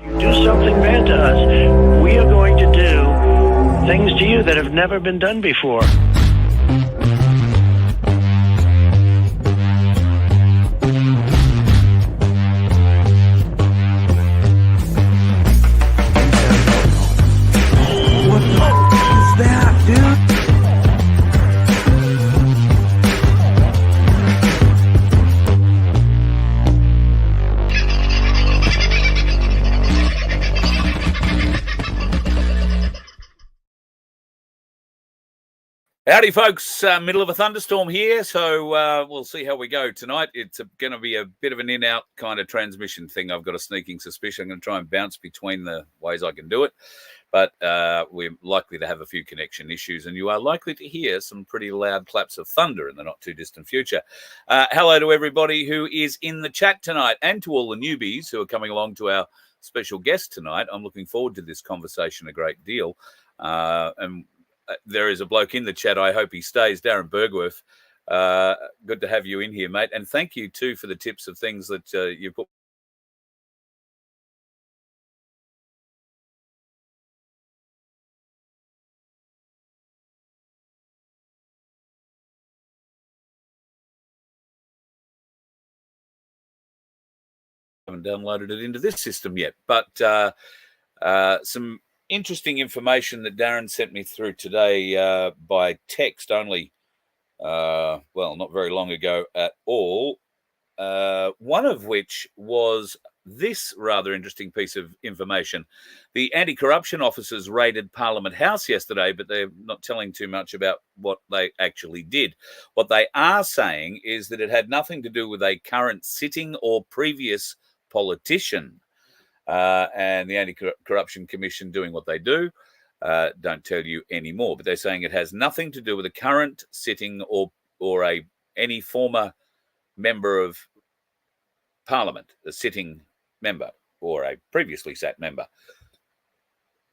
Do something bad to us, we are going to do things to you that have never been done before. What the f*** is that, dude? Howdy, folks. Middle of a thunderstorm here, so we'll see how we go tonight. It's going to be a bit of an in-out kind of transmission thing. I've got a sneaking suspicion. I'm going to try and bounce between the ways I can do it, but we're likely to have a few connection issues, and you are likely to hear some pretty loud claps of thunder in the not-too-distant future. Hello to everybody who is in the chat tonight, and to all the newbies who are coming along to our special guest tonight. I'm looking forward to this conversation a great deal, and there is a bloke in the chat. I hope he stays. Darren Bergworth. Good to have you in here, mate. And thank you, too, for the tips of things that you put. I haven't downloaded it into this system yet. But some interesting information that Darren sent me through today by text only, well, not very long ago at all, one of which was this rather interesting piece of information. The anti-corruption officers raided Parliament House yesterday, but they're not telling too much about what they actually did. What they are saying is that it had nothing to do with a current sitting or previous politician. And the Anti-Corruption Commission doing what they do, don't tell you anymore. But they're saying it has nothing to do with a current sitting or any former member of Parliament, a sitting member or a previously sat member.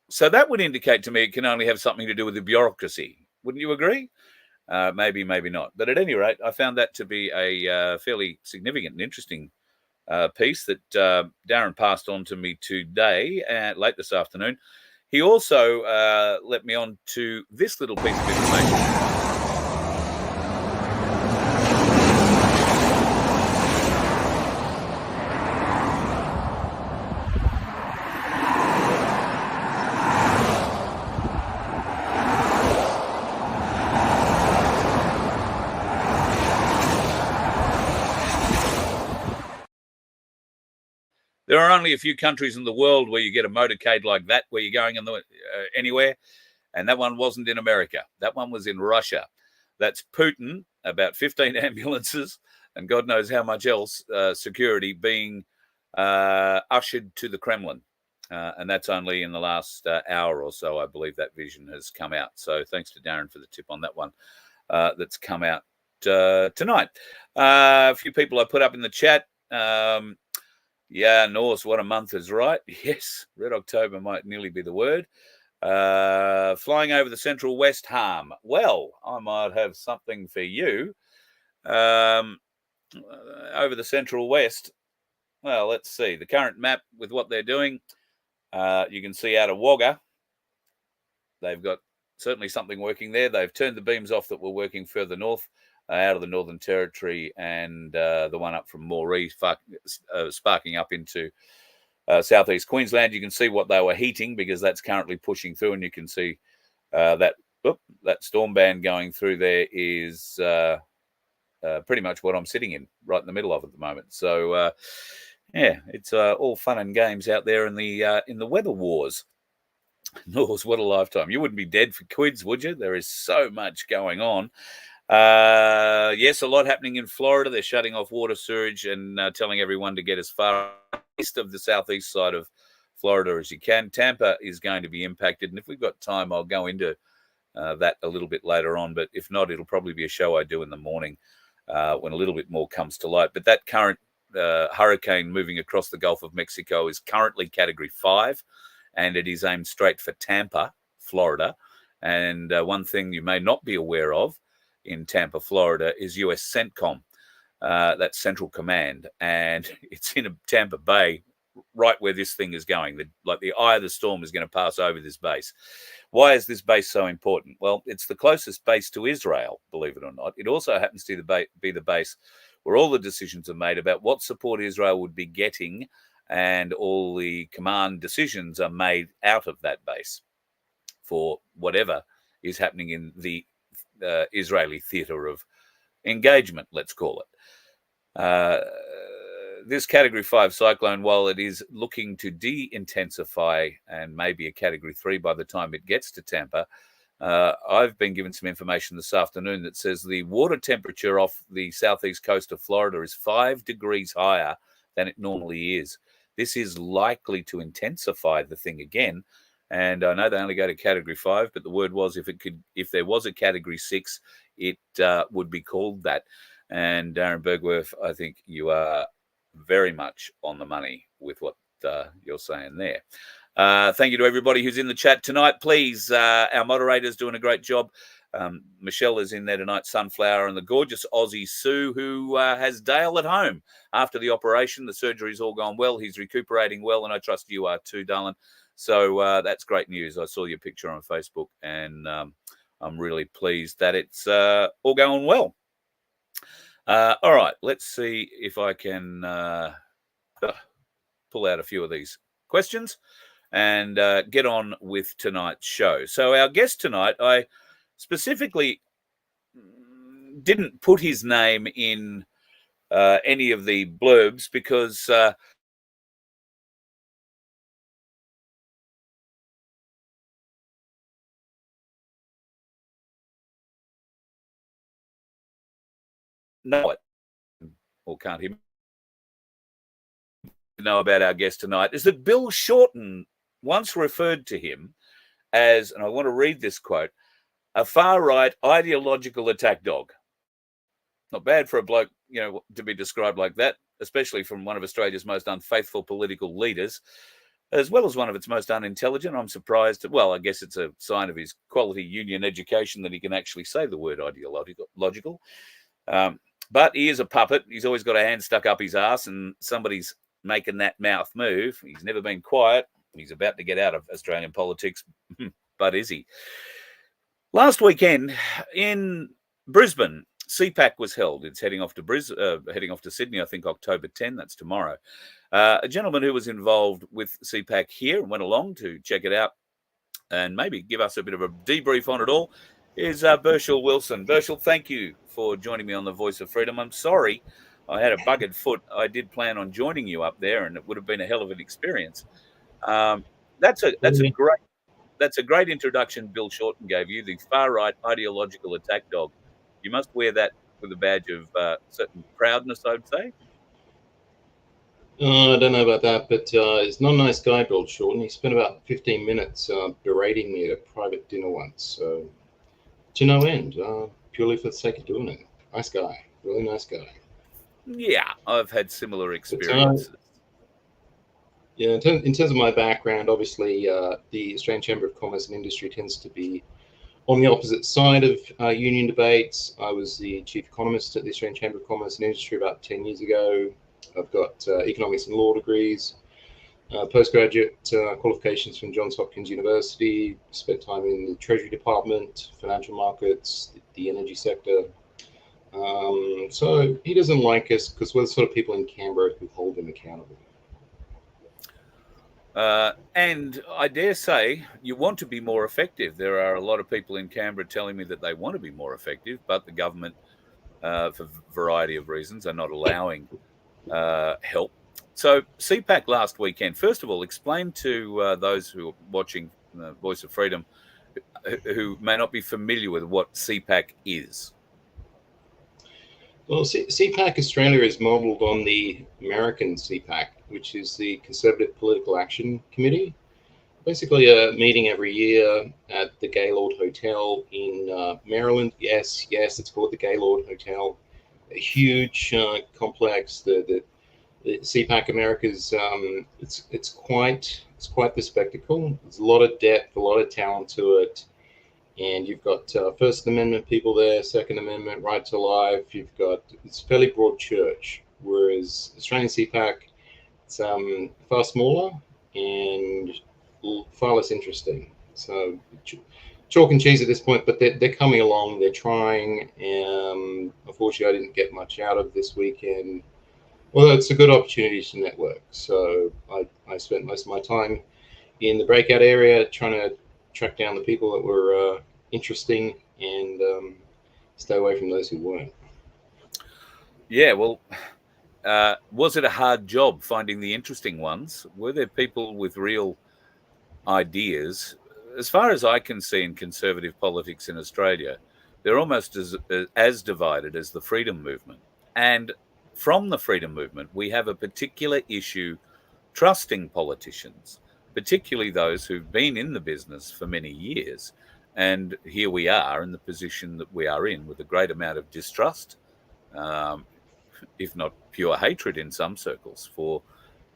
So that would indicate to me it can only have something to do with the bureaucracy. Wouldn't you agree? Maybe, maybe not. But at any rate, I found that to be a fairly significant and interesting piece that Darren passed on to me today, late this afternoon. He also let me on to this little piece of information. There are only a few countries in the world where you get a motorcade like that, where you're going anywhere, and that one wasn't in America. That one was in Russia. That's Putin, about 15 ambulances, and God knows how much else security being ushered to the Kremlin. And that's only in the last hour or so, I believe that vision has come out. So thanks to Darren for the tip on that one that's come out tonight. A few people I put up in the chat. Yeah, Norse, what a month is right. Yes, Red October might nearly be the word. Flying over the Central West harm. Well, I might have something for you. Over the Central West. Well, let's see. The current map with what they're doing. You can see out of Wagga. They've got certainly something working there. They've turned the beams off that were working further north. Out of the Northern Territory, and the one up from Moree sparking up into southeast Queensland. You can see what they were heating because that's currently pushing through, and you can see that storm band going through there is pretty much what I'm sitting in, right in the middle of at the moment. So, yeah, it's all fun and games out there in the weather wars. Norse, what a lifetime. You wouldn't be dead for quids, would you? There is so much going on. Yes, a lot happening in Florida. They're shutting off water sewage and telling everyone to get as far east of the southeast side of Florida as you can. Tampa is going to be impacted, and if we've got time, I'll go into that a little bit later on. But if not, it'll probably be a show I do in the morning when a little bit more comes to light. But that current hurricane moving across the Gulf of Mexico is currently Category 5, and it is aimed straight for Tampa, Florida. And one thing you may not be aware of in Tampa, Florida, is US CENTCOM, that's Central Command, and it's in Tampa Bay, right where this thing is going. Like the eye of the storm is going to pass over this base. Why is this base so important? Well, it's the closest base to Israel, believe it or not. It also happens to be the base where all the decisions are made about what support Israel would be getting, and all the command decisions are made out of that base for whatever is happening in the Israeli theatre of engagement, let's call it. This Category 5 cyclone, while it is looking to de-intensify and maybe a Category 3 by the time it gets to Tampa, I've been given some information this afternoon that says the water temperature off the southeast coast of Florida is 5 degrees higher than it normally is. This is likely to intensify the thing again. And I know they only go to Category 5, but the word was if there was a Category 6, it would be called that. And Darren Bergworth, I think you are very much on the money with what you're saying there. Thank you to everybody who's in the chat tonight. Please, our moderator's doing a great job. Michelle is in there tonight, Sunflower, and the gorgeous Aussie Sue, who has Dale at home after the operation. The surgery's all gone well. He's recuperating well, and I trust you are too, darling. So that's great news. I saw your picture on Facebook, and I'm really pleased that it's all going well. All right, let's see if I can pull out a few of these questions and get on with tonight's show. So our guest tonight, I specifically didn't put his name in any of the blurbs because know it or can't hear me know about our guest tonight is that Bill Shorten once referred to him as, and I want to read this quote, a far-right ideological attack dog. Not bad for a bloke, to be described like that, especially from one of Australia's most unfaithful political leaders, as well as one of its most unintelligent. I'm surprised. Well, I guess it's a sign of his quality union education that he can actually say the word ideological. But he is a puppet. He's always got a hand stuck up his ass, and somebody's making that mouth move. He's never been quiet. He's about to get out of Australian politics, but is he? Last weekend in Brisbane, CPAC was held. It's heading off to Sydney, I think October 10. That's tomorrow. A gentleman who was involved with CPAC here and went along to check it out and maybe give us a bit of a debrief on it all is Burshel Wilson. Burshel, thank you for joining me on the Voice of Freedom. I'm sorry I had a buggered foot. I did plan on joining you up there, and it would have been a hell of an experience. That's a great introduction Bill Shorten gave you, the far-right ideological attack dog. You must wear that with a badge of certain proudness, I'd say. I don't know about that, but he's not a nice guy, Bill Shorten. He spent about 15 minutes berating me at a private dinner once, to no end, purely for the sake of doing it. Nice guy, really nice guy. Yeah, I've had similar experiences. Yeah, in terms of my background, obviously the Australian Chamber of Commerce and Industry tends to be on the opposite side of union debates. I was the chief economist at the Australian Chamber of Commerce and Industry about 10 years ago. I've got economics and law degrees, postgraduate qualifications from Johns Hopkins University, spent time in the Treasury Department, financial markets, the energy sector. So he doesn't like us because we're the sort of people in Canberra who hold him accountable. And I dare say you want to be more effective. There are a lot of people in Canberra telling me that they want to be more effective, but the government, for a variety of reasons, are not allowing help. So CPAC last weekend, first of all, explain to those who are watching Voice of Freedom who may not be familiar with what CPAC is. Well, CPAC Australia is modelled on the American CPAC, which is the Conservative Political Action Committee. Basically a meeting every year at the Gaylord Hotel in Maryland. Yes, it's called the Gaylord Hotel. A huge complex. The CPAC America's it's quite the spectacle. There's a lot of depth, a lot of talent to it. And you've got First Amendment people there, Second Amendment, right to life. It's a fairly broad church, whereas Australian CPAC, It's far smaller and far less interesting. So chalk and cheese at this point, but they're coming along. They're trying. Unfortunately, I didn't get much out of this weekend. Although it's a good opportunity to network. So I spent most of my time in the breakout area trying to track down the people that were interesting and stay away from those who weren't. Yeah, well, was it a hard job finding the interesting ones? Were there people with real ideas? As far as I can see in conservative politics in Australia, they're almost as divided as the freedom movement. And from the freedom movement, we have a particular issue trusting politicians, particularly those who've been in the business for many years. And here we are in the position that we are in with a great amount of distrust, if not pure hatred in some circles for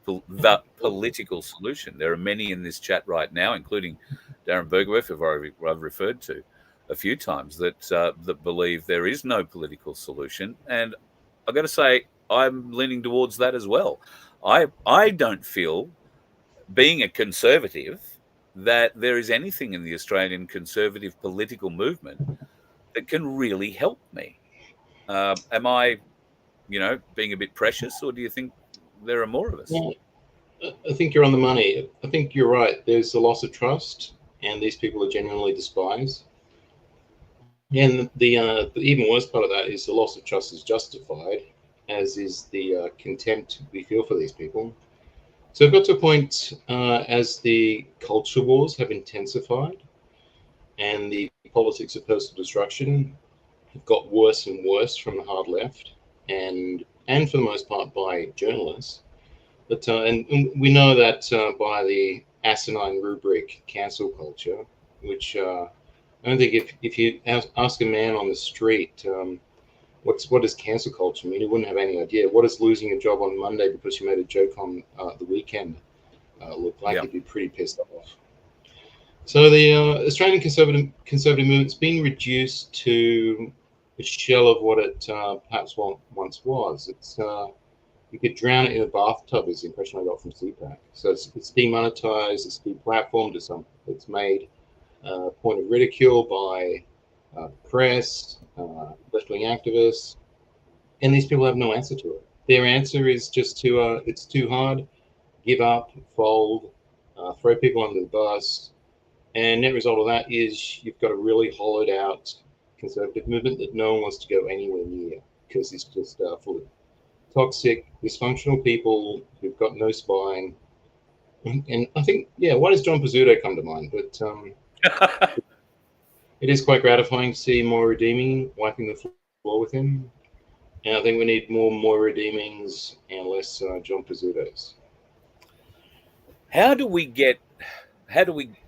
the political solution. There are many in this chat right now, including Darren Bergwerf, who I've referred to a few times, that believe there is no political solution. And I've got to say, I'm leaning towards that as well. I don't feel, being a conservative, that there is anything in the Australian conservative political movement that can really help me. Am I, being a bit precious, or do you think there are more of us? Well, I think you're on the money. I think you're right. There's a loss of trust, and these people are genuinely despised. And the even worse part of that is the loss of trust is justified, as is the contempt we feel for these people. So it got to a point as the culture wars have intensified and the politics of personal destruction have got worse and worse from the hard left and for the most part by journalists. But and we know that by the asinine rubric cancel culture, which I don't think if you ask a man on the street what does cancel culture mean, he wouldn't have any idea. What does losing a job on Monday because you made a joke on the weekend look like? Yeah. He'd be pretty pissed off. So the Australian conservative movement's been reduced to a shell of what it perhaps once was. It's you could drown it in a bathtub is the impression I got from CPAC. So it's demonetized, it's deplatformed, it's made a point of ridicule by press, left-wing activists, and these people have no answer to it. Their answer is just to it's too hard, give up, fold, throw people under the bus, and net result of that is you've got a really hollowed out conservative movement that no one wants to go anywhere near because it's just full of toxic, dysfunctional people who've got no spine. And I think, why does John Pizzuto come to mind? But it is quite gratifying to see more redeeming wiping the floor with him. And I think we need more redeemings and less John Pizzutos. How do we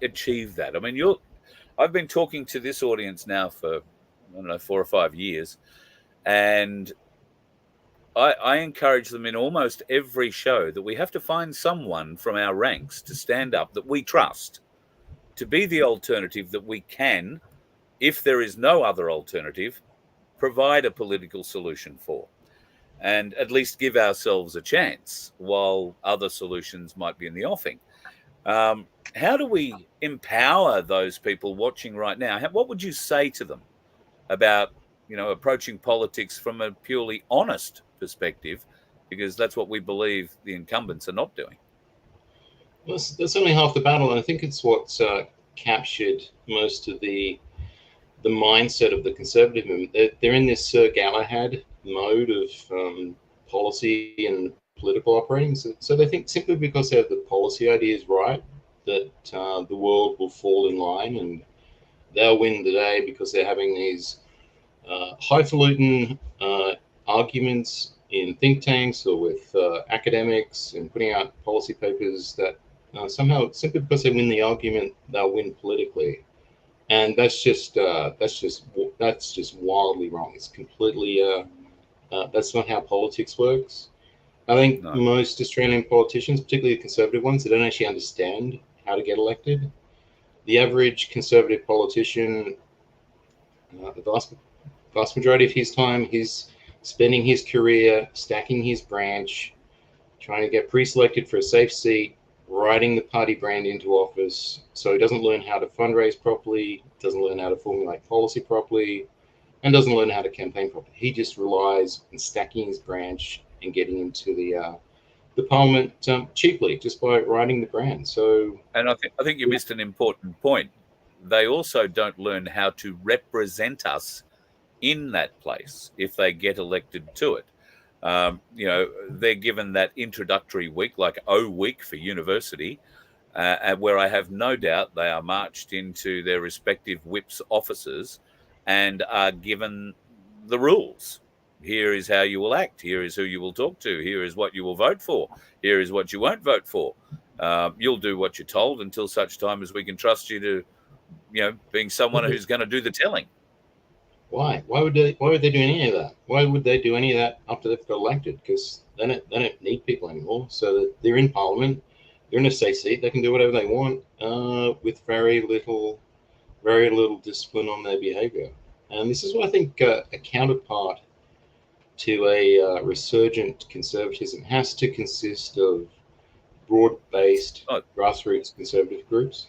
achieve that? I mean, I've been talking to this audience now for, 4 or 5 years, and I encourage them in almost every show that we have to find someone from our ranks to stand up that we trust, to be the alternative that we can, if there is no other alternative, provide a political solution for, and at least give ourselves a chance while other solutions might be in the offing. How do we empower those people watching right now? What would you say to them about, approaching politics from a purely honest perspective? Because that's what we believe the incumbents are not doing. Well, that's only half the battle, and I think it's what's captured most of the mindset of the conservative movement. They're in this Sir Galahad mode of policy and political operating. So they think simply because they have the policy ideas right, that the world will fall in line and they'll win the day because they're having these highfalutin arguments in think tanks or with academics and putting out policy papers that somehow, simply because they win the argument, they'll win politically. And that's just wildly wrong. It's completely that's not how politics works. I think most Australian politicians, particularly the conservative ones, they don't actually understand how to get elected. The average conservative politician, the vast majority of his time, he's spending his career stacking his branch, trying to get pre-selected for a safe seat, writing the party brand into office. So he doesn't learn how to fundraise properly, doesn't learn how to formulate policy properly, and doesn't learn how to campaign properly. He just relies on stacking his branch and getting into the parliament cheaply just by writing the brand. So, and I think you missed an important point. They also don't learn how to represent us in that place if they get elected to it. They're given that introductory week, like O week for university, where I have no doubt they are marched into their respective whips' offices and are given the rules. Here is how you will act. Here is who you will talk to. Here is what you will vote for. Here is what you won't vote for. You'll do what you're told until such time as we can trust you to, being someone who's going to do the telling. Why? Why would they do any of that? Why would they do any of that after they've got elected? Because they don't need people anymore. So that they're in parliament, they're in a safe seat. They can do whatever they want with very little discipline on their behaviour. And this is what I think a counterpart to a resurgent conservatism has to consist of broad-based grassroots conservative groups.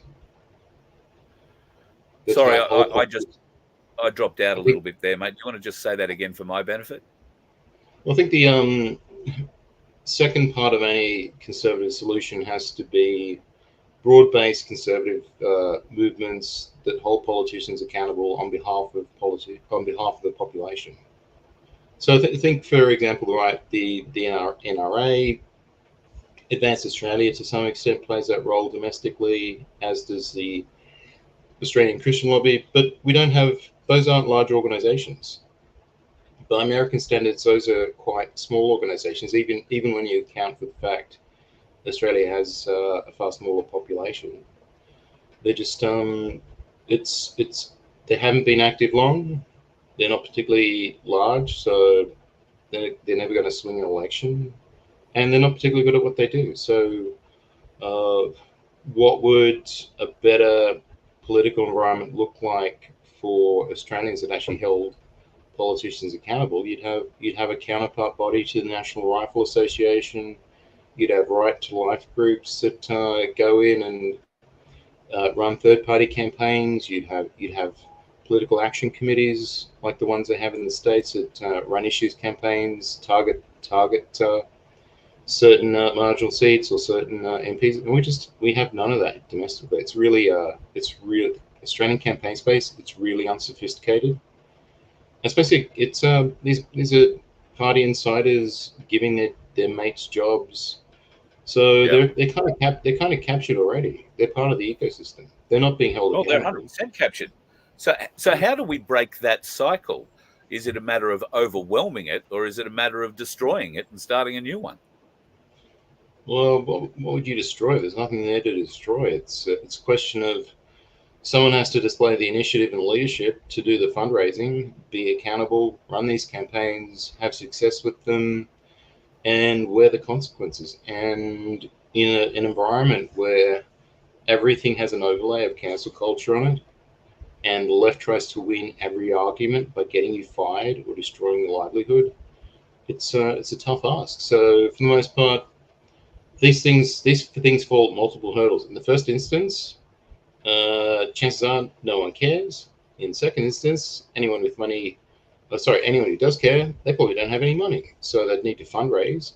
Sorry, I dropped out a little bit there, mate. Do you want to just say that again for my benefit? Well, I think the second part of any conservative solution has to be broad-based conservative movements that hold politicians accountable on behalf of the population. So I think, for example, right, the NRA, Advance Australia to some extent plays that role domestically, as does the Australian Christian Lobby, but those aren't large organizations. By American standards, those are quite small organizations, even when you account for the fact Australia has a far smaller population. They're just they haven't been active long. They're not particularly large, so they're never going to swing an election, and they're not particularly good at what they do. So what would a better political environment look like for Australians that actually held politicians accountable? You'd have a counterpart body to the National Rifle Association. You'd have right to life groups that go in and run third-party campaigns. You'd have political action committees like the ones they have in the States that run issues campaigns, target certain marginal seats or certain MPs, and we have none of that domestically. It's really Australian campaign space. It's really unsophisticated. Especially, it's these are party insiders giving their mates jobs, so they're kind of captured already. They're part of the ecosystem. They're not being held accountable. They're 100% captured. So how do we break that cycle? Is it a matter of overwhelming it, or is it a matter of destroying it and starting a new one? Well, what would you destroy? There's nothing there to destroy. It's a question of someone has to display the initiative and leadership to do the fundraising, be accountable, run these campaigns, have success with them, and wear the consequences. And in an environment where everything has an overlay of cancel culture on it, and the left tries to win every argument by getting you fired or destroying your livelihood, it's a tough ask. So for the most part, these things fall at multiple hurdles. In the first instance, chances are no one cares. In second instance, anyone who does care, they probably don't have any money, so they'd need to fundraise.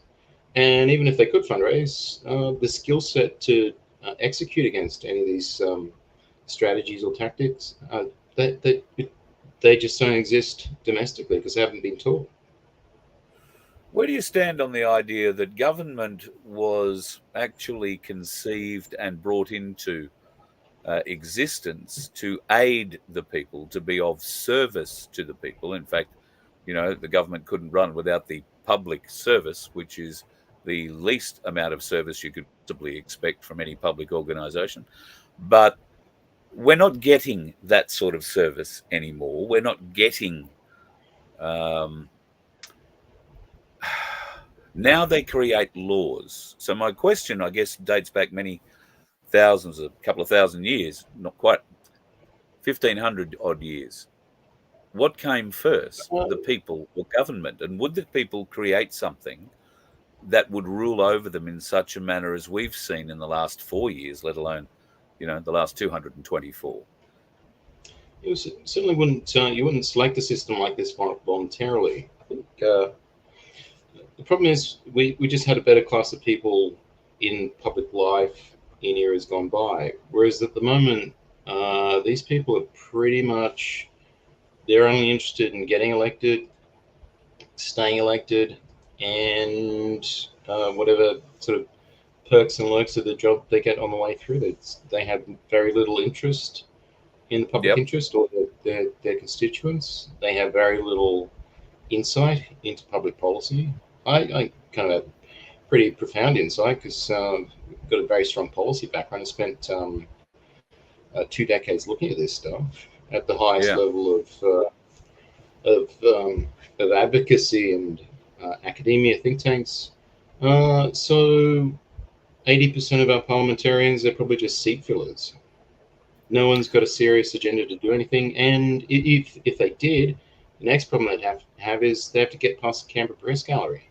And even if they could fundraise, the skill set to execute against any of these strategies or tactics, they just don't exist domestically because they haven't been taught. Where do you stand on the idea that government was actually conceived and brought into existence to aid the people, to be of service to the people? In fact, the government couldn't run without the public service, which is the least amount of service you could possibly expect from any public organisation. But we're not getting that sort of service anymore. We're not getting... Now they create laws. So my question, I guess, dates back many thousands, a couple of thousand years, not quite, 1,500 odd years. What came first, the people or government? And would the people create something that would rule over them in such a manner as we've seen in the last 4 years, let alone, the last 224. You certainly wouldn't. You wouldn't select a system like this voluntarily. I think the problem is we just had a better class of people in public life in eras gone by, whereas at the moment these people are pretty much, they're only interested in getting elected, staying elected, and whatever sort of perks and lurks of the job they get on the way through. They have very little interest in the public interest or their constituents. They have very little insight into public policy. I kind of have pretty profound insight because I've got a very strong policy background. I spent 2 decades looking at this stuff at the highest level of advocacy and academia, think tanks. So 80% of our parliamentarians are probably just seat fillers. No one's got a serious agenda to do anything. And if they did, the next problem they'd have is they have to get past the Canberra Press Gallery,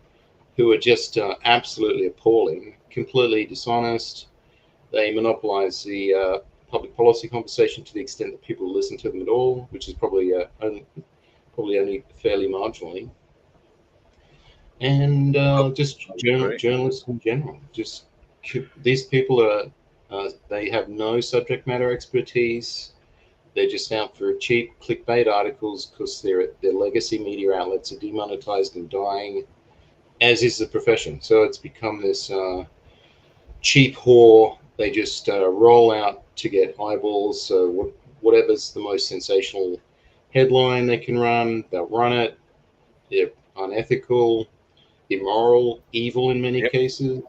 who are just absolutely appalling, completely dishonest. They monopolise the public policy conversation to the extent that people listen to them at all, which is probably only fairly marginally. And just journalists in general. Just these people are. They have no subject matter expertise. They're just out for cheap clickbait articles because their legacy media outlets are demonetized and dying, as is the profession. So it's become this cheap whore. They just roll out to get eyeballs. So whatever's the most sensational headline they can run, they'll run it. They're unethical, immoral, evil in many cases.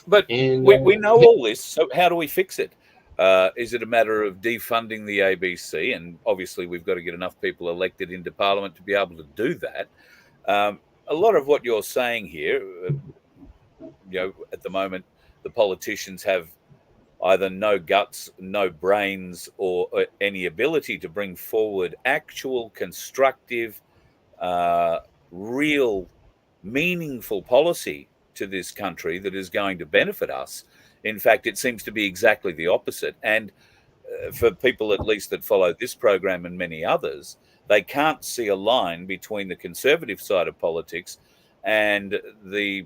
But we know all this, so how do we fix it? Is it a matter of defunding the ABC? And obviously we've got to get enough people elected into Parliament to be able to do that. A lot of what you're saying here, at the moment, the politicians have either no guts, no brains, or any ability to bring forward actual, constructive, real, meaningful policy to this country that is going to benefit us. In fact, it seems to be exactly the opposite. And for people, at least, that follow this program and many others, they can't see a line between the conservative side of politics and the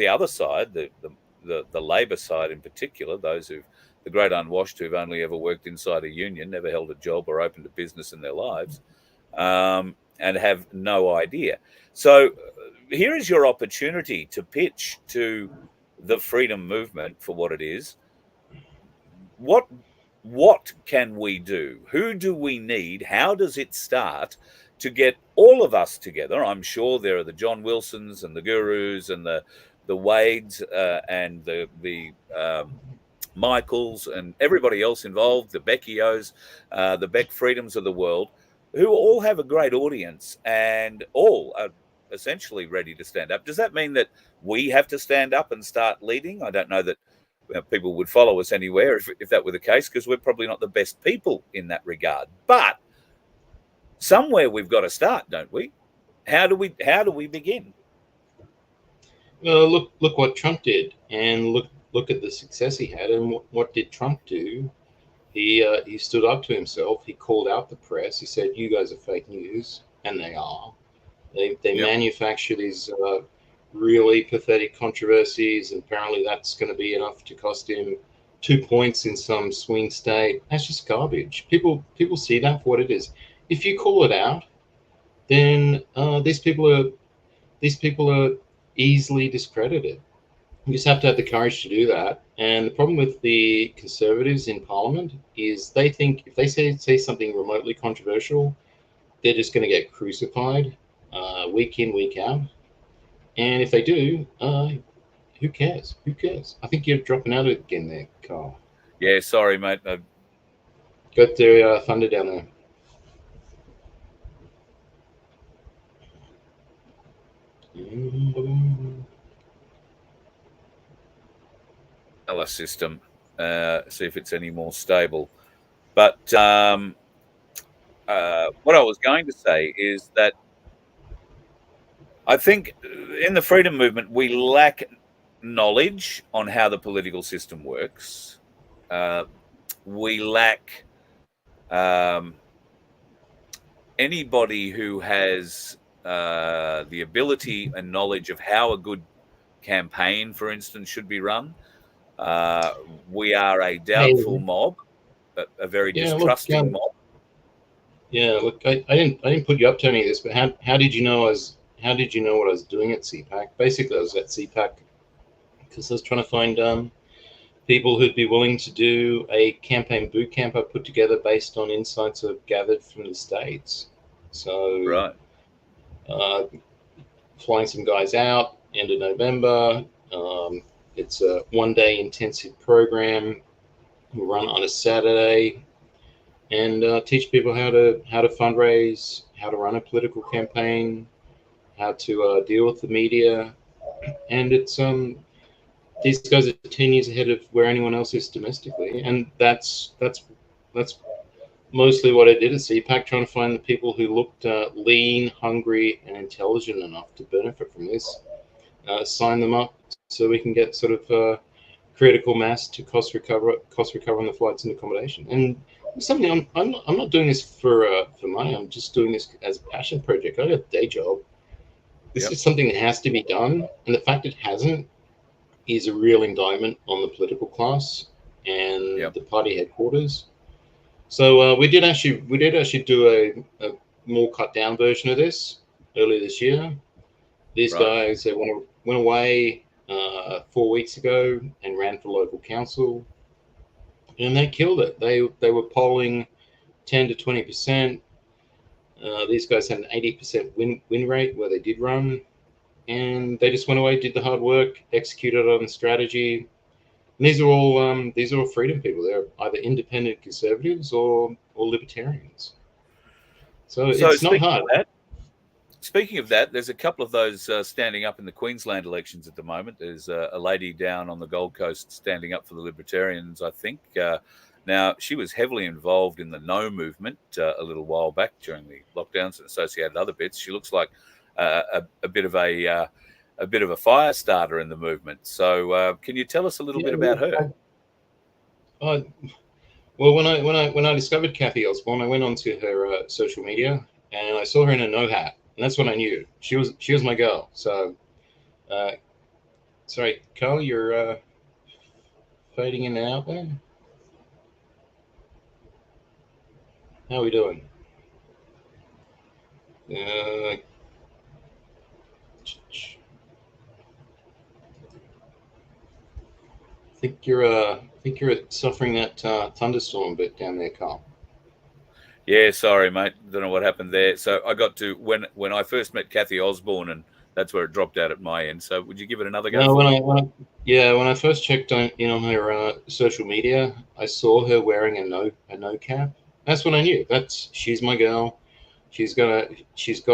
other side, the Labor side in particular, the great unwashed who've only ever worked inside a union, never held a job or opened a business in their lives, and have no idea. So here is your opportunity to pitch to the freedom movement for what it is. What can we do? Who do we need? How does it start to get all of us together? I'm sure there are the John Wilsons and the Gurus and the Wades and the Michaels and everybody else involved, the Beckios, the Beck Freedoms of the world, who all have a great audience and all are essentially ready to stand up. Does that mean that we have to stand up and start leading? I don't know that people would follow us anywhere if that were the case, because we're probably not the best people in that regard. But somewhere we've got to start, don't we? How do we begin? Look what Trump did, and look at the success he had. And what did Trump do? He stood up to himself. He called out the press. He said, "You guys are fake news," and they are. They manufacture these really pathetic controversies, and apparently that's going to be enough to cost him 2 points in some swing state. That's just garbage. People see that for what it is. If you call it out, then these people are easily discredited. You just have to have the courage to do that. And the problem with the Conservatives in Parliament is they think if they say something remotely controversial, they're just going to get crucified week in, week out. And if they do, who cares? Who cares? I think you're dropping out again there, Carl. Yeah, sorry, mate. Got the thunder down there. System, see if it's any more stable. But what I was going to say is that I think in the freedom movement, we lack knowledge on how the political system works. We lack anybody who has the ability and knowledge of how a good campaign, for instance, should be run. We are a doubtful mob, a very distrusting mob. Yeah, look, I didn't put you up to any of this, but how did you know what I was doing at CPAC? Basically, I was at CPAC because I was trying to find people who'd be willing to do a campaign boot camp I put together based on insights I've gathered from the States. So, right, flying some guys out end of November. It's a 1-day intensive program. We run on a Saturday and teach people how to fundraise, how to run a political campaign, how to deal with the media, and it's these guys are 10 years ahead of where anyone else is domestically, and that's mostly what I did at CPAC, trying to find the people who looked lean, hungry, and intelligent enough to benefit from this, sign them up so we can get sort of critical mass to cost recover on the flights and accommodation. And something I'm not doing this for money. I'm just doing this as a passion project. I got a day job. This is something that has to be done, and the fact it hasn't is a real indictment on the political class and the party headquarters. So we did actually do a more cut down version of this earlier this year. These guys, they went away 4 weeks ago and ran for local council, and they killed it. They were polling 10 to 20%. These guys had an 80% win rate where they did run, and they just went away, did the hard work, executed on the strategy. And these are all freedom people. They're either independent conservatives or libertarians. So it's not hard. Speaking of that, there's a couple of those standing up in the Queensland elections at the moment. There's a lady down on the Gold Coast standing up for the Libertarians, I think. Now, she was heavily involved in the No movement a little while back during the lockdowns and associated other bits. She looks like a bit of a fire starter in the movement. So, can you tell us a little bit about her? Well, when I discovered Cathy Osborne, I went onto her social media and I saw her in a no hat. And that's when I knew she was my girl. So, sorry, Carl, you're fading in and out there. How are we doing? I think you're suffering that thunderstorm bit down there, Carl. Yeah, sorry, mate. Don't know what happened there. So I got to when I first met Cathy Osborne, and that's where it dropped out at my end. So would you give it another go? No, when I first checked on her social media, I saw her wearing a no cap. That's when I knew she's my girl. She's got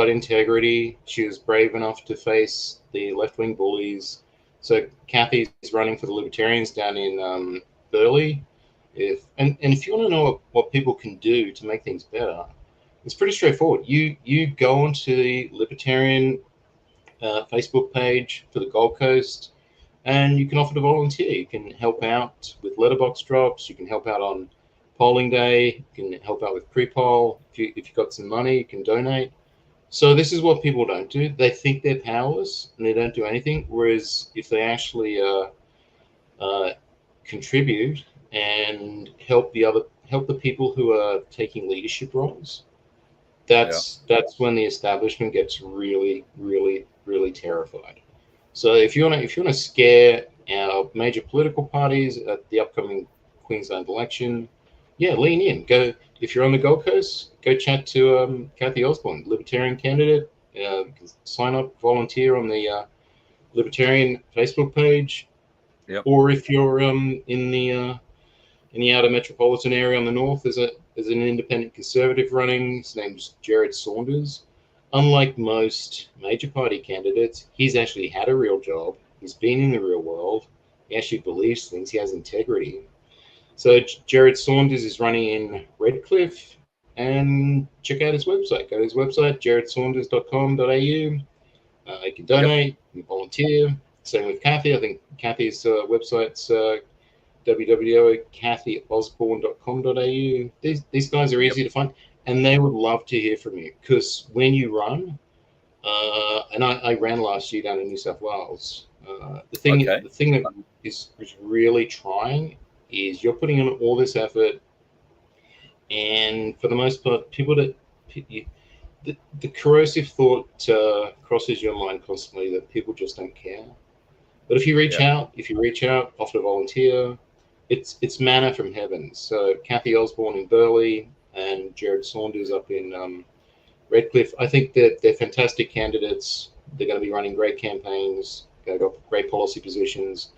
integrity. She was brave enough to face the left-wing bullies. So Cathy's running for the Libertarians down in Burleigh. If you want to know what people can do to make things better, it's pretty straightforward. You go onto the Libertarian Facebook page for the Gold Coast, and you can offer to volunteer. You can help out with letterbox drops. You can help out on polling day. You can help out with pre-poll. If you've got some money, you can donate. So this is what people don't do. They think they're powerless and they don't do anything. Whereas if they actually contribute and help the people who are taking leadership roles, that's when the establishment gets really, really, really terrified. So if you want to scare our major political parties at the upcoming Queensland election, lean in. Go if you're on the Gold Coast, go chat to Cathy Osborne, Libertarian candidate. Sign up, volunteer on the Libertarian Facebook page. Yep. Or if you're in the outer metropolitan area on the north, there's an independent conservative running. His name's Jared Saunders. Unlike most major party candidates, he's actually had a real job. He's been in the real world. He actually believes things. He has integrity. So Jared Saunders is running in Redcliffe, and check out his website. Go to his website, jaredsaunders.com.au. You can donate, you can volunteer. Same with Kathy. I think Kathy's website's www.kathyosborne.com.au. These guys are easy to find, and they would love to hear from you, because when you run, and I ran last year down in New South Wales. The thing that is really trying is you're putting in all this effort, and for the most part, the corrosive thought crosses your mind constantly that people just don't care. But if you reach out, offer to volunteer, it's manna from heaven. So Kathy Osborne in Burleigh and Jared Saunders up in Redcliffe, I think that they're fantastic candidates. They're going to be running great campaigns. They've got great policy positions.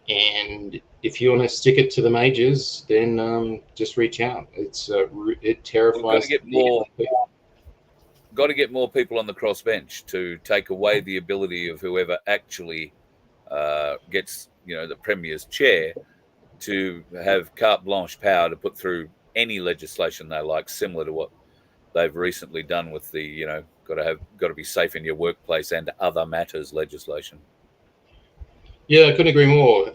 And if you want to stick it to the majors, then just reach out. It terrifies. Got to get more people on the crossbench to take away the ability of whoever actually gets, the Premier's chair to have carte blanche power to put through any legislation they like, similar to what they've recently done with the, got to be safe in your workplace and other matters legislation. Yeah, I couldn't agree more.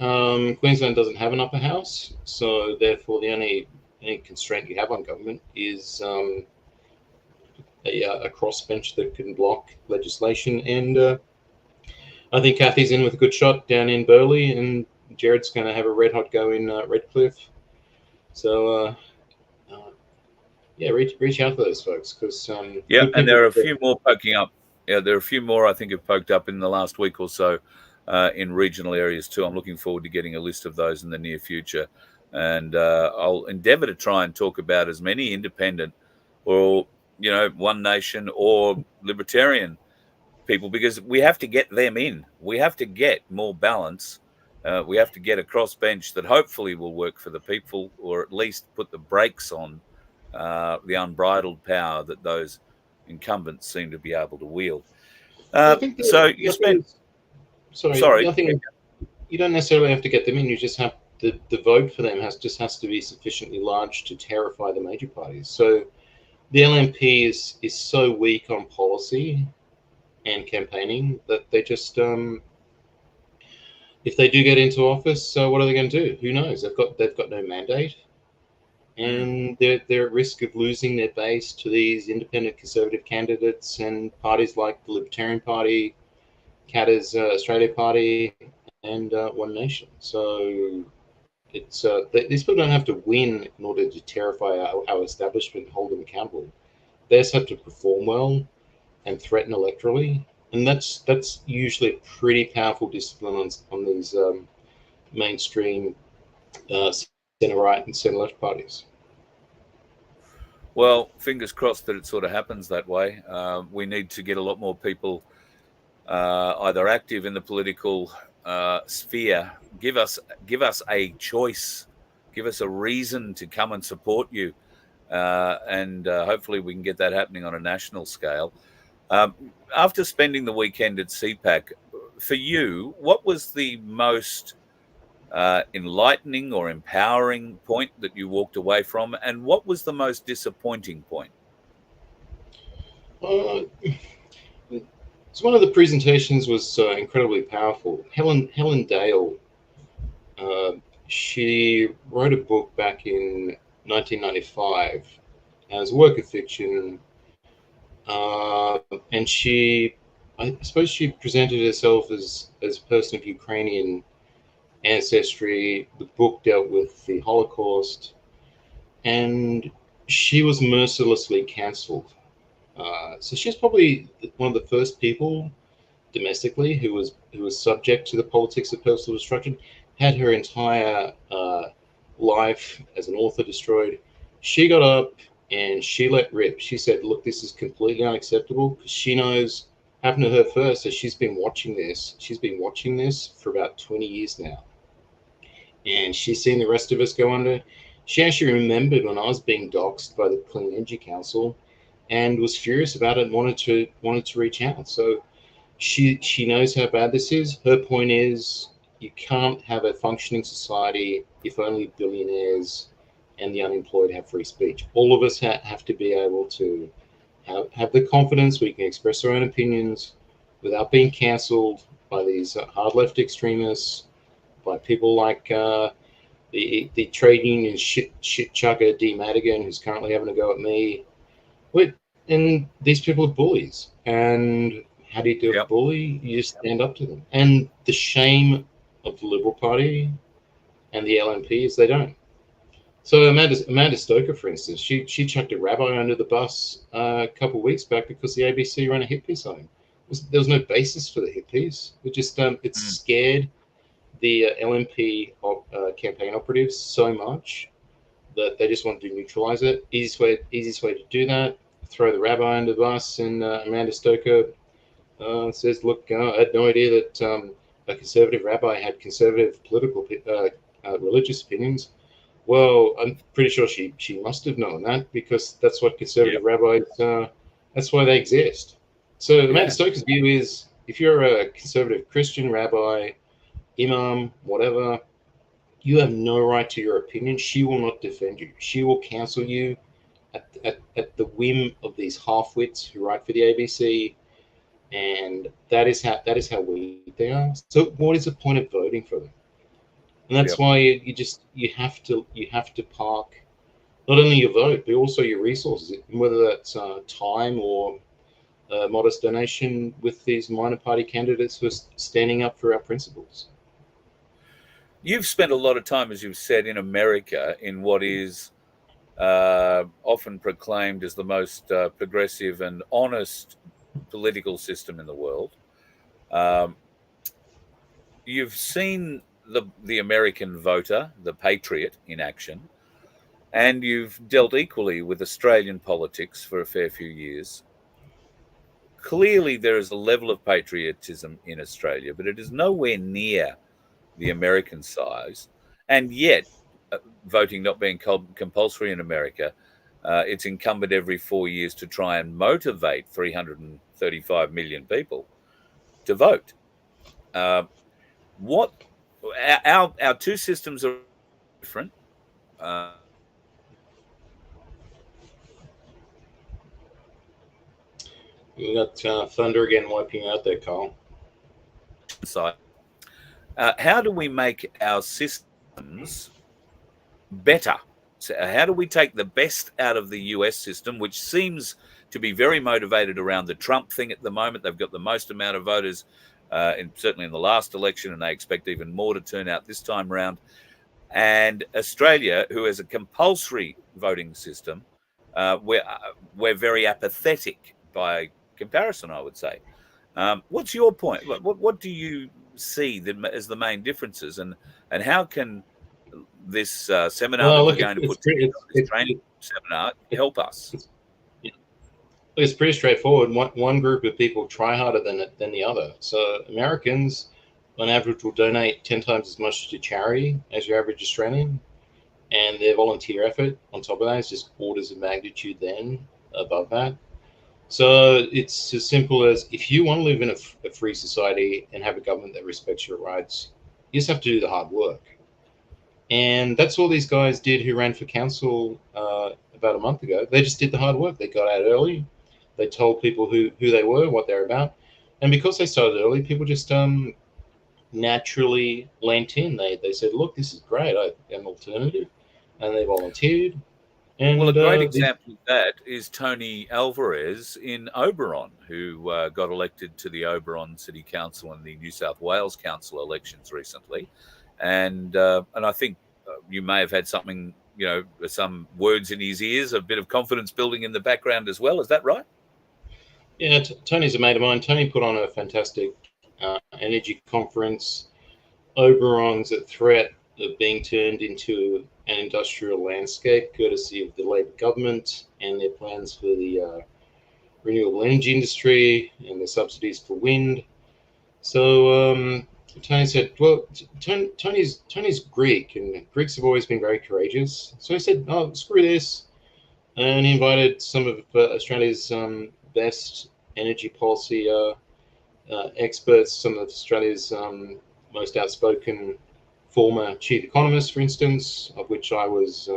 Queensland doesn't have an upper house, so therefore the only constraint you have on government is a crossbench that can block legislation. And I think Kathy's in with a good shot down in Burleigh, and Jared's going to have a red hot go in Redcliffe. So reach out to those folks, because and there are a few more poking up. Yeah, there are a few more I think have poked up in the last week or so in regional areas too. I'm looking forward to getting a list of those in the near future, and I'll endeavour to try and talk about as many independent or One Nation or libertarian people, because we have to get them in. We have to get more balance. We have to get a crossbench that hopefully will work for the people, or at least put the brakes on the unbridled power that those incumbents seem to be able to wield. So you spent... Sorry. You don't necessarily have to get them in. You just have the vote for them has to be sufficiently large to terrify the major parties. So the LNP is so weak on policy and campaigning that they just if they do get into office, what are they going to do? Who knows? They've got no mandate, and they're at risk of losing their base to these independent conservative candidates and parties like the Libertarian Party, Katter's Australia Party, and One Nation. So it's these people don't have to win in order to terrify our establishment and hold them accountable. They just have to perform well and threaten electorally, and that's usually a pretty powerful discipline on these mainstream centre right and centre left parties. Well, fingers crossed that it sort of happens that way. We need to get a lot more people either active in the political sphere. Give us a choice. Give us a reason to come and support you, and hopefully we can get that happening on a national scale. After spending the weekend at CPAC, for you, what was the most enlightening or empowering point that you walked away from, and what was the most disappointing point? So one of the presentations was incredibly powerful. Helen Dale, she wrote a book back in 1995 as a work of fiction, and I suppose she presented herself as a person of Ukrainian ancestry. The book dealt with the Holocaust, and she was mercilessly cancelled. So she's probably one of the first people domestically who was subject to the politics of personal destruction, had her entire life as an author destroyed. She got up and she let rip. She said, look, this is completely unacceptable, because she knows, happened to her first, so she's been watching this. She's been watching this for about 20 years now. And she's seen the rest of us go under. She actually remembered when I was being doxxed by the Clean Energy Council and was furious about it and wanted to reach out. So she knows how bad this is. Her point is, you can't have a functioning society if only billionaires and the unemployed have free speech. All of us have to be able to have the confidence we can express our own opinions without being cancelled by these hard left extremists, by people like the trade union shit chugger D Madigan, who's currently having a go at me. And these people are bullies. And how do you deal with a bully? You just stand up to them. And the shame of the Liberal Party and the LNP is they don't. So Amanda Stoker, for instance, she chucked a rabbi under the bus a couple of weeks back because the ABC ran a hit piece on him. There was no basis for the hit piece. It just it scared the LNP campaign operatives so much that they just wanted to neutralize it. Easiest way to do that: throw the rabbi under the bus. And Amanda Stoker says, "Look, I had no idea that a conservative rabbi had conservative political religious opinions." Well, I'm pretty sure she must have known that, because that's what conservative rabbis, that's why they exist. So Amanda Stoker's view is, if you're a conservative Christian rabbi, imam, whatever, you have no right to your opinion. She will not defend you. She will cancel you at the whim of these half-wits who write for the ABC, and that is how weak they are. So what is the point of voting for them? And that's why you have to park not only your vote but also your resources, whether that's time or a modest donation, with these minor party candidates who are standing up for our principles. You've spent a lot of time, as you've said, in America, in what is often proclaimed as the most progressive and honest political system in the world. You've seen the American voter, the patriot, in action, and you've dealt equally with Australian politics for a fair few years. Clearly, there is a level of patriotism in Australia, but it is nowhere near the American size. And yet, voting not being compulsory in America, it's incumbent every 4 years to try and motivate 335 million people to vote. Our two systems are different. We got thunder again wiping out there, Carl. How do we make our systems better? So how do we take the best out of the US system, which seems to be very motivated around the Trump thing at the moment? They've got the most amount of voters, certainly in the last election, and they expect even more to turn out this time round. And Australia, who has a compulsory voting system, we're very apathetic by comparison, I would say. What's your point? What do you see as the main differences, and how can this seminar that you're going to put together, this training seminar, help us? It's pretty straightforward. One group of people try harder than the other. So Americans, on average, will donate 10 times as much to charity as your average Australian, and their volunteer effort on top of that is just orders of magnitude then above that. So it's as simple as, if you want to live in a free society and have a government that respects your rights, you just have to do the hard work. And that's all these guys did who ran for council about a month ago. They just did the hard work. They got out early. They told people who they were, what they're about. And because they started early, people just naturally lent in. They said, look, this is great. I have an alternative. And they volunteered. And, well, a great example of that is Tony Alvarez in Oberon, who got elected to the Oberon City Council and the New South Wales Council elections recently. And I think you may have had something, some words in his ears, a bit of confidence building in the background as well. Is that right? Yeah, Tony's a mate of mine. Tony put on a fantastic energy conference. Oberon's a threat of being turned into an industrial landscape, courtesy of the Labor government and their plans for the renewable energy industry and the subsidies for wind. So Tony said, well, Tony's Greek, and Greeks have always been very courageous. So he said, oh, screw this. And he invited some of Australia's best energy policy experts, some of Australia's most outspoken former chief economists, for instance, of which I was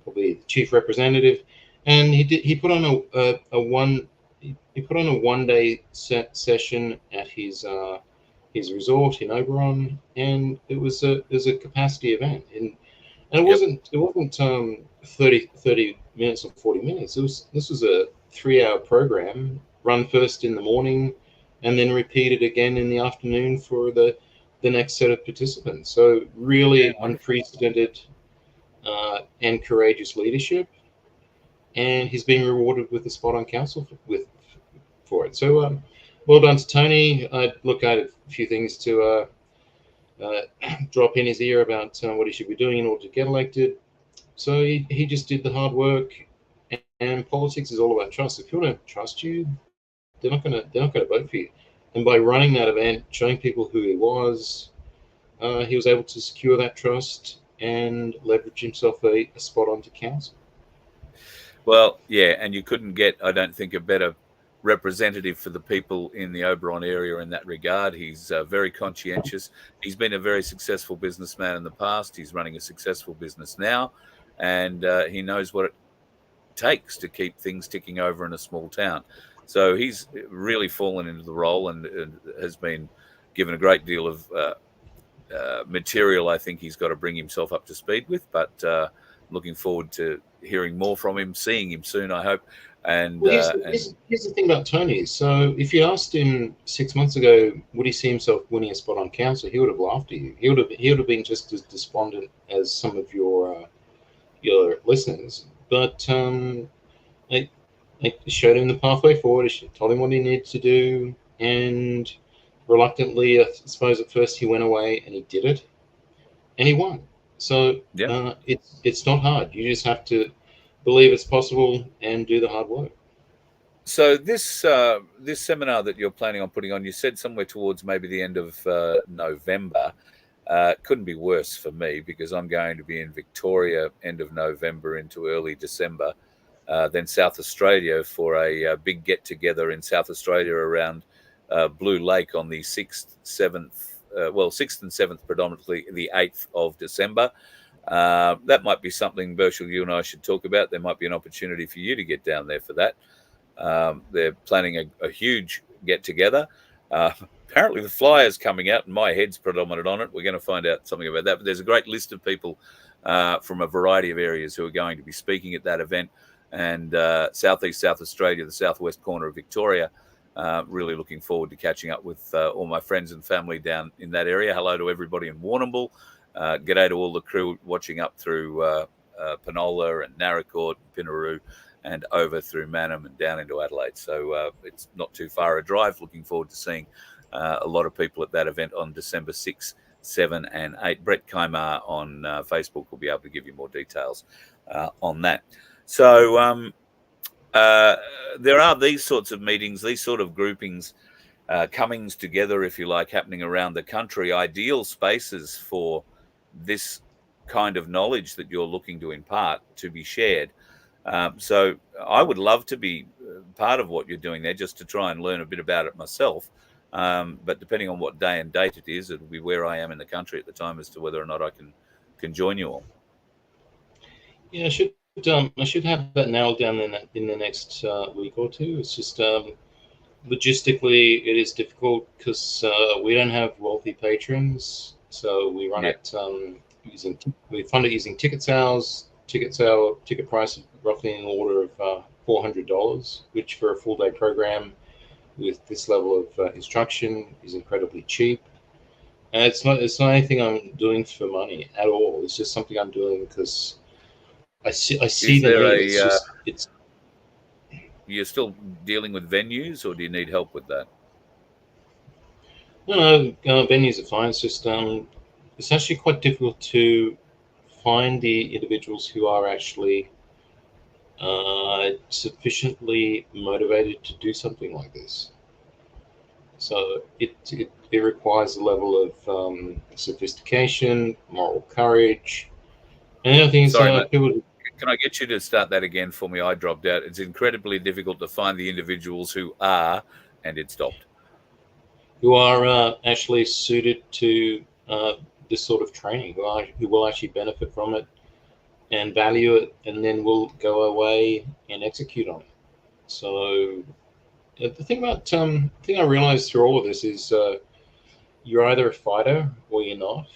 probably the chief representative. And he put on a he put on a one-day session at his resort in Oberon, and it was a capacity event, and it wasn't 30 minutes or 40 minutes. This was a 3-hour program run first in the morning, and then repeated again in the afternoon for the next set of participants. So really unprecedented and courageous leadership, and he's being rewarded with a spot on council for it. So well done to Tony. I look at a few things to drop in his ear about what he should be doing in order to get elected. So he just did the hard work, and politics is all about trust. If people don't trust you, they're not gonna vote for you. And by running that event, showing people who he was able to secure that trust and leverage himself a spot onto council. Well, yeah, and you couldn't get, I don't think, a better representative for the people in the Oberon area in that regard. He's very conscientious. He's been a very successful businessman in the past. He's running a successful business now, and he knows what it takes to keep things ticking over in a small town. So he's really fallen into the role and has been given a great deal of material. I think he's got to bring himself up to speed with, but looking forward to hearing more from him, seeing him soon, I hope. And, here's the thing about Tony. So if you asked him 6 months ago, would he see himself winning a spot on council, he would have laughed at you. He would have been just as despondent as some of your listeners. But I showed him the pathway forward. I told him what he needed to do, and reluctantly, I suppose at first he went away and he did it, and he won. So it's not hard. You just have to believe it's possible and do the hard work. So this seminar that you're planning on putting on, you said somewhere towards maybe the end of November. Couldn't be worse for me, because I'm going to be in Victoria end of November into early December, then South Australia for a big get-together in South Australia around Blue Lake on the 6th, 7th, 6th and 7th, predominantly the 8th of December. That might be something, Virtual, you and I should talk about. There might be an opportunity for you to get down there for that. They're planning a huge get-together. Apparently the flyer's coming out and my head's predominant on it. We're going to find out something about that. But there's a great list of people from a variety of areas who are going to be speaking at that event. And Southeast South Australia, the southwest corner of Victoria, really looking forward to catching up with all my friends and family down in that area. Hello to everybody in Warrnambool. G'day to all the crew watching up through Penola and Narracourt and Pinaroo, and over through Mannum and down into Adelaide. So it's not too far a drive. Looking forward to seeing a lot of people at that event on December 6, 7 and 8. Brett Kaimar on Facebook will be able to give you more details on that. So there are these sorts of meetings, these sort of groupings, comings together, if you like, happening around the country, ideal spaces for this kind of knowledge that you're looking to impart to be shared. So I would love to be part of what you're doing there, just to try and learn a bit about it myself. But depending on what day and date it is, it'll be where I am in the country at the time as to whether or not I can join you all. Yeah, I should have that nailed down in the next week or two. It's just logistically it is difficult because we don't have wealthy patrons, so we run it we fund it using ticket sales. Ticket price is roughly in the order of $400, which for a full day program with this level of instruction is incredibly cheap. And it's not anything I'm doing for money at all. It's just something I'm doing because I see the need. You're still dealing with venues, or do you need help with that? No, venues are fine. It's just it's actually quite difficult to find the individuals who are actually sufficiently motivated to do something like this. So it requires a level of sophistication, moral courage, and the other thing is people. Can I get you to start that again for me? I dropped out. It's incredibly difficult to find the individuals who are, and it stopped. Who are actually suited to this sort of training, who will actually benefit from it and value it, and then will go away and execute on it. So The thing I realized through all of this is you're either a fighter or you're not,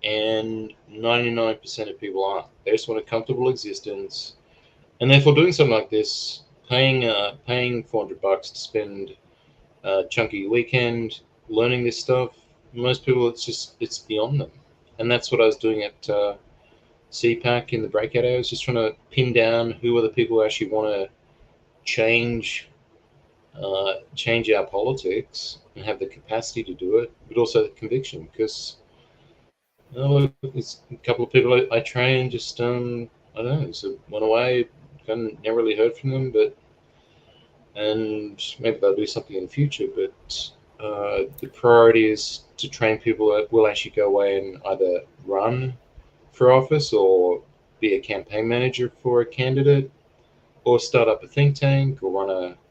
and 99% of people aren't. They just want a comfortable existence, and therefore doing something like this, paying $400 to spend a chunky weekend learning this stuff. Most people, it's beyond them, and that's what I was doing at CPAC in the breakout hours, just trying to pin down who are the people who actually want to change change our politics and have the capacity to do it, but also the conviction. Because it's a couple of people I trained just I don't know, so went away, never really heard from them, but and maybe they'll do something in the future. But the priority is to train people that will actually go away and either run for office or be a campaign manager for a candidate, or start up a think tank, or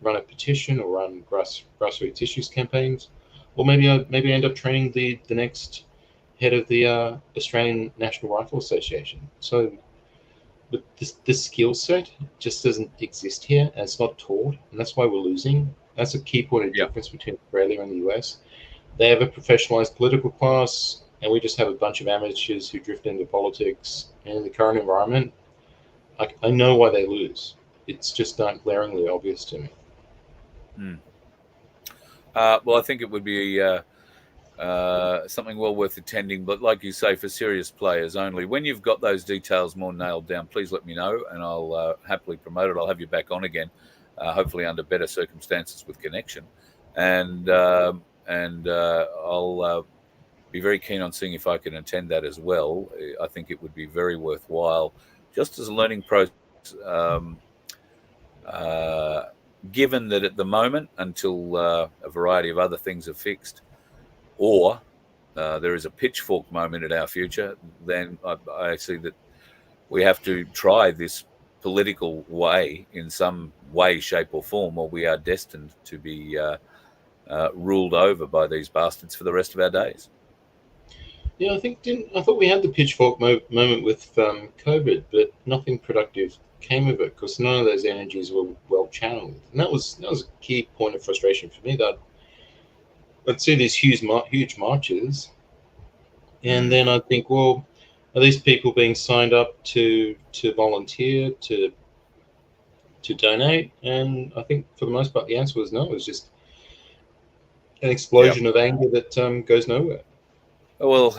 run a petition, or run grassroots issues campaigns, or maybe end up training the next head of the Australian National Rifle Association. So, but this skill set just doesn't exist here, and it's not taught, and that's why we're losing. That's a key point of difference between Australia and the US. They have a professionalized political class, and we just have a bunch of amateurs who drift into politics. And in the current environment, I know why they lose. It's just not glaringly obvious to me. Well, I think it would be something well worth attending, but like you say, for serious players only. When you've got those details more nailed down, please let me know, and I'll happily promote it. I'll have you back on again, hopefully under better circumstances with connection, and I'll be very keen on seeing if I can attend that as well. I think it would be very worthwhile, just as a learning process. Given that at the moment, until a variety of other things are fixed, or there is a pitchfork moment in our future, then I see that we have to try this political way in some way, shape, or form, or we are destined to be ruled over by these bastards for the rest of our days. Yeah, I thought we had the pitchfork moment with COVID, but nothing productive came of it because none of those energies were well channeled, and that was a key point of frustration for me. That I'd see these huge marches, and then I'd think, well, are these people being signed up to volunteer, to donate? And I think for the most part the answer was no. It was just an explosion of anger that goes nowhere. Well,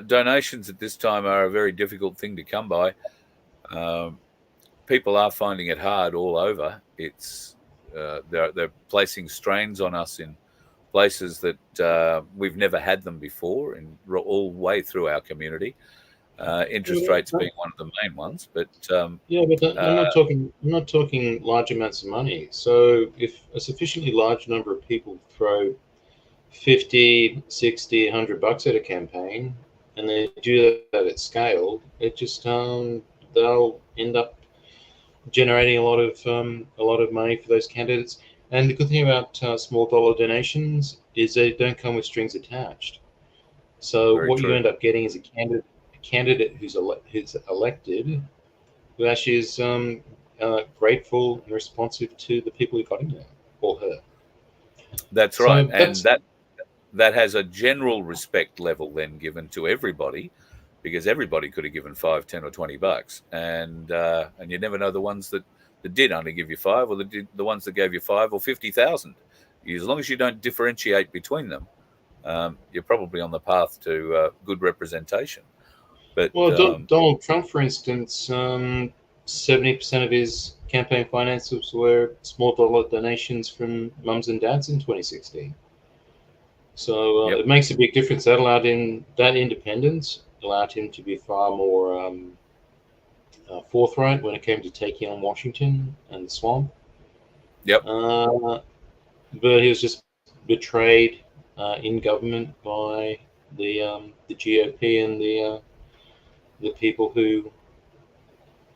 donations at this time are a very difficult thing to come by. People are finding it hard all over. It's they're placing strains on us in places that we've never had them before, and all the way through our community. Interest rates being one of the main ones, but I'm not talking large amounts of money. So if a sufficiently large number of people throw 50, 60, $100 at a campaign, and they do that at scale, it just they'll end up generating a lot of money for those candidates. And the good thing about small dollar donations is they don't come with strings attached. So what you end up getting is a candidate who's elected, who actually is grateful and responsive to the people who got him there or her. That's right, and that has a general respect level then given to everybody, because everybody could have given $5, $10, or $20, and you never know the ones that did only give you $5, or the ones that gave you $5 or $50,000. As long as you don't differentiate between them, you're probably on the path to good representation. But Donald Trump, for instance, 70% of his campaign finances were small dollar donations from mums and dads in 2016. So it makes a big difference. That independence allowed him to be far more forthright when it came to taking on Washington and the swamp. But he was just betrayed in government by the GOP and the people who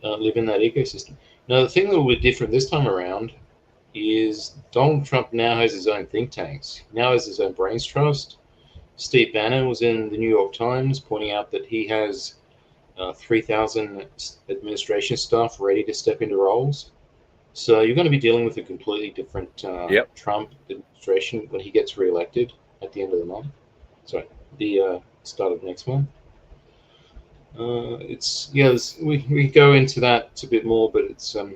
live in that ecosystem. Now, the thing that will be different this time around is Donald Trump now has his own think tanks. Now has his own brains trust. Steve Bannon was in the New York Times pointing out that he has 3,000 administration staff ready to step into roles. So you're going to be dealing with a completely different Yep. Trump administration when he gets reelected at the end of the month. Sorry, the start of next month. We go into that a bit more, but it's a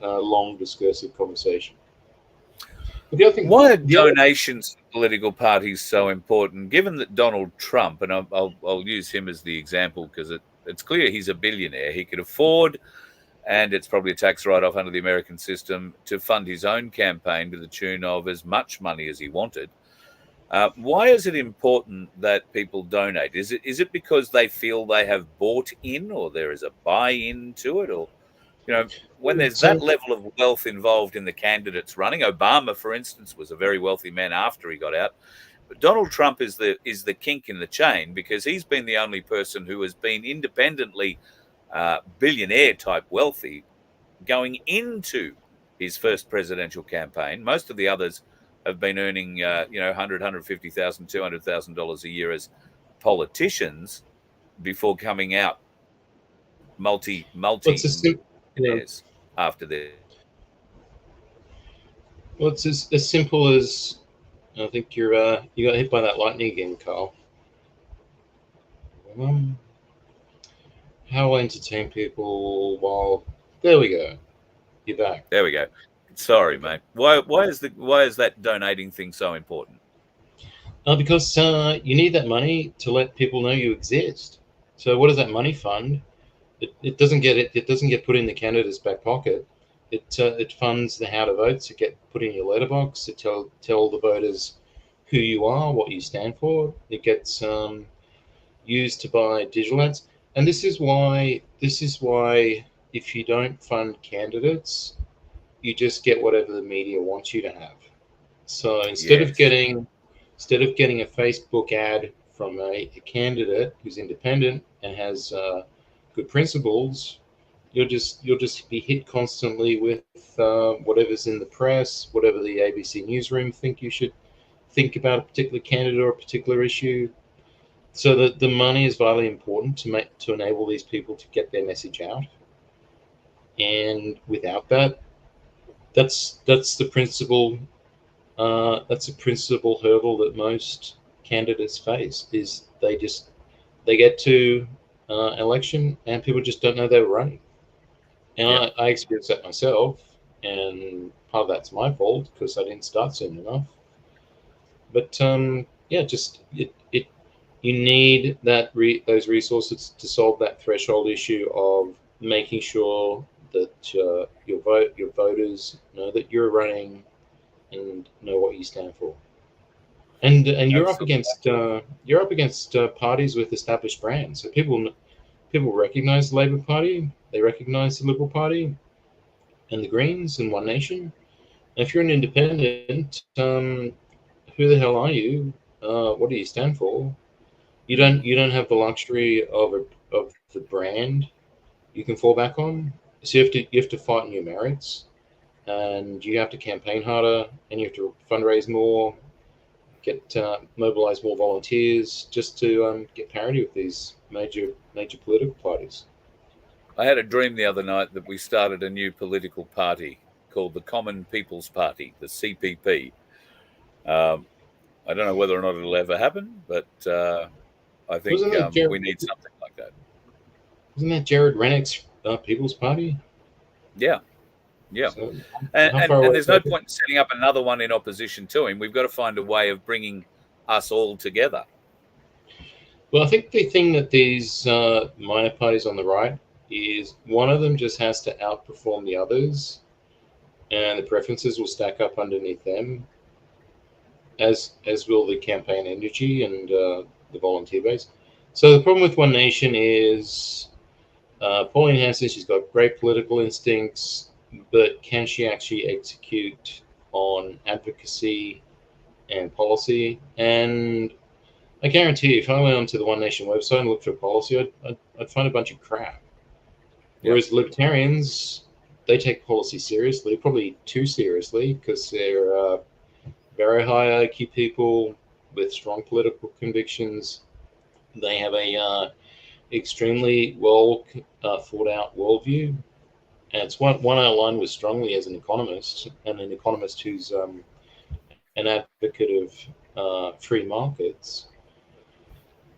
long discursive conversation. But the other thing, Why are donations to political parties so important? Given that Donald Trump, and I'll use him as the example because it's clear he's a billionaire, he could afford, and it's probably a tax write-off under the American system, to fund his own campaign to the tune of as much money as he wanted. Why is it important that people donate? Is it because they feel they have bought in, or there is a buy-in to it, or when there's that level of wealth involved in the candidates running? Obama, for instance, was a very wealthy man after he got out, but Donald Trump is the kink in the chain because he's been the only person who has been independently billionaire type wealthy going into his first presidential campaign. Most of the others have been earning, $100,000, $150,000, $200,000 a year as politicians before coming out multi years after this. Well, it's as simple as, I think you got hit by that lightning again, Carl. How I entertain people while there we go. You're back. There we go. Sorry, mate. Why is that donating thing so important? Because you need that money to let people know you exist. So what does that money fund? It doesn't get put in the candidate's back pocket. It funds the how to votes. It get put in your letterbox to tell the voters who you are, what you stand for. It gets used to buy digital ads. And this is why if you don't fund candidates, you just get whatever the media wants you to have. So instead of getting a Facebook ad from a candidate who's independent and has good principles, you'll just be hit constantly with whatever's in the press, whatever the ABC newsroom think you should think about a particular candidate or a particular issue. So that the money is vitally important to enable these people to get their message out. And without that, that's the principal hurdle that most candidates face, is they get to election and people just don't know they were running. And yeah. I experienced that myself, and part of that's my fault because I didn't start soon enough. But you need those resources to solve that threshold issue of making sure that your voters know that you're running and know what you stand for. And you're up against parties with established brands. So people recognize the Labor Party, they recognize the Liberal Party, and the Greens and One Nation. And if you're an independent, who the hell are you? What do you stand for? You don't have the luxury of the brand you can fall back on. So you have to fight on your merits, and you have to campaign harder, and you have to fundraise more, mobilize more volunteers just to get parity with these major political parties. I had a dream the other night that we started a new political party called the Common People's Party, the CPP. I don't know whether or not it'll ever happen, but I think we need something like that. Isn't that Jared Rennick's People's Party? Yeah. So, and there's no point in setting up another one in opposition to him. We've got to find a way of bringing us all together. Well, I think the thing that these minor parties on the right is one of them just has to outperform the others, and the preferences will stack up underneath them, as will the campaign energy and the volunteer base. So the problem with One Nation is Pauline Hanson, she's got great political instincts, but can she actually execute on advocacy and policy? And I guarantee you, if I went onto the One Nation website and looked for policy, I'd find a bunch of crap. Whereas libertarians, they take policy seriously, probably too seriously, because they're very high IQ people with strong political convictions. They have a extremely well thought out worldview, And it's one I align with strongly as an economist, and an economist who's an advocate of free markets.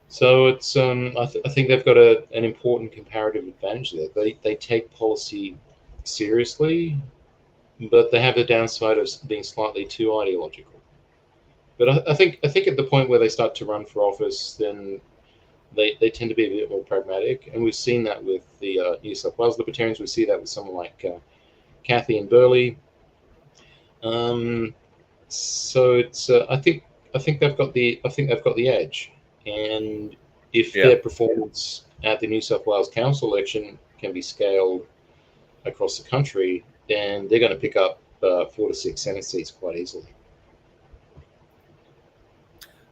So it's I think they've got an important comparative advantage there. They take policy seriously, but they have the downside of being slightly too ideological. But I think at the point where they start to run for office, then they tend to be a bit more pragmatic, and we've seen that with the New South Wales Libertarians. We see that with someone like Cathy and Burley. So it's I think they've got the edge, and if their performance at the New South Wales Council election can be scaled across the country, then they're going to pick up 4 to 6 Senate seats quite easily.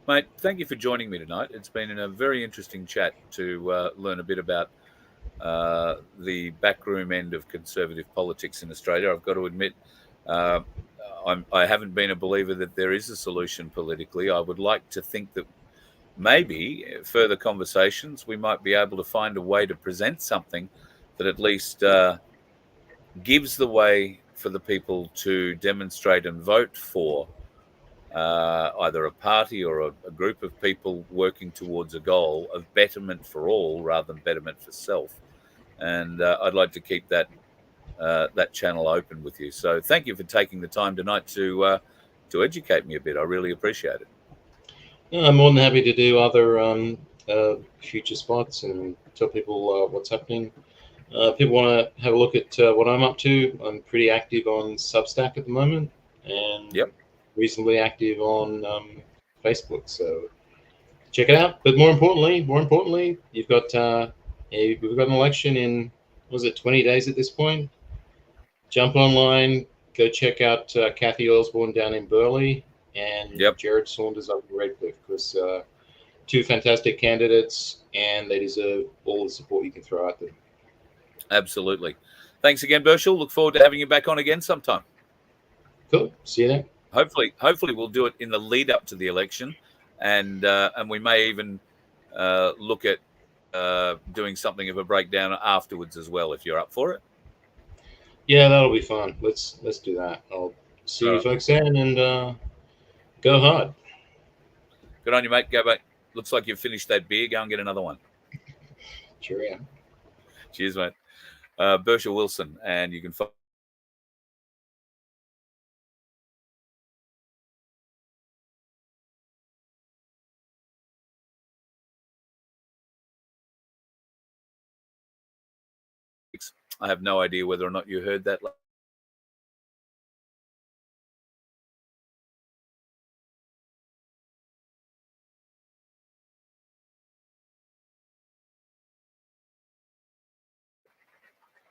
Mate, thank you for joining me tonight. It's been a very interesting chat to learn a bit about the backroom end of conservative politics in Australia. I've got to admit, I haven't been a believer that there is a solution politically. I would like to think that maybe further conversations, we might be able to find a way to present something that at least gives the way for the people to demonstrate and vote for either a party or a group of people working towards a goal of betterment for all rather than betterment for self. And I'd like to keep that channel open with you. So thank you for taking the time tonight to educate me a bit. I really appreciate it. I'm more than happy to do other future spots and tell people what's happening. People want to have a look at what I'm up to. I'm pretty active on Substack at the moment, and reasonably active on Facebook. So check it out. But more importantly, we've got an election in, was it 20 days at this point? Jump online, go check out Cathy Osborne down in Burleigh and Jared Saunders up in Redcliffe, because 2 fantastic candidates, and they deserve all the support you can throw at them. Absolutely. Thanks again, Burchell. Look forward to having you back on again sometime. Cool. See you then. Hopefully we'll do it in the lead up to the election, and we may even look at doing something of a breakdown afterwards as well, if you're up for it. Yeah, that'll be fun. Let's do that. I'll see you folks then, and go hard. Good on you, mate. Go back. Looks like you've finished that beer. Go and get another one. Cheerio. Cheers, mate. Burchell Wilson, and you can find I have no idea whether or not you heard that.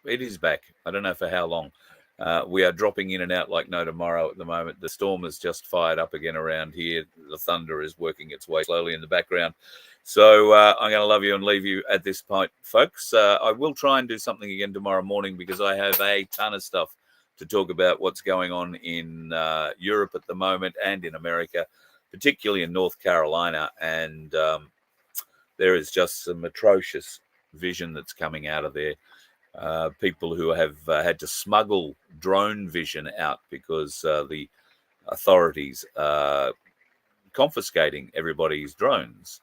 It is back. I don't know for how long. We are dropping in and out like no tomorrow at the moment. The storm has just fired up again around here. The thunder is working its way slowly in the background. So I'm going to love you and leave you at this point, folks. I will try and do something again tomorrow morning, because I have a ton of stuff to talk about what's going on in Europe at the moment and in America, particularly in North Carolina. And there is just some atrocious vision that's coming out of there. People who have had to smuggle drone vision out because the authorities are confiscating everybody's drones.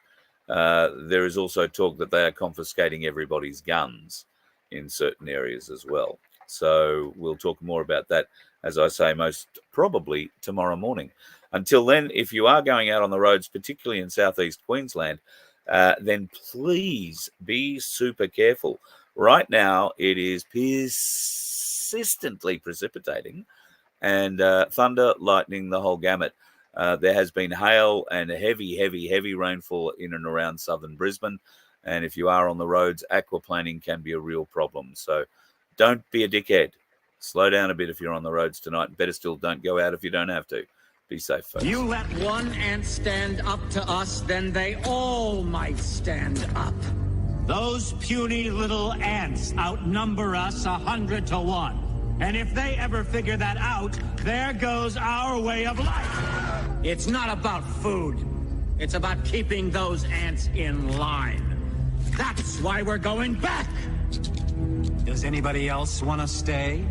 There is also talk that they are confiscating everybody's guns in certain areas as well. So we'll talk more about that, as I say, most probably tomorrow morning. Until then, if you are going out on the roads, particularly in southeast Queensland, then please be super careful. Right now, it is persistently precipitating, and thunder, lightning, the whole gamut. There has been hail and heavy rainfall in and around southern Brisbane. And if you are on the roads, aquaplaning can be a real problem. So don't be a dickhead. Slow down a bit if you're on the roads tonight. Better still, don't go out if you don't have to. Be safe, folks. You let one ant stand up to us, then they all might stand up. Those puny little ants outnumber us 100 to 1. And if they ever figure that out, there goes our way of life. It's not about food. It's about keeping those ants in line. That's why we're going back. Does anybody else want to stay?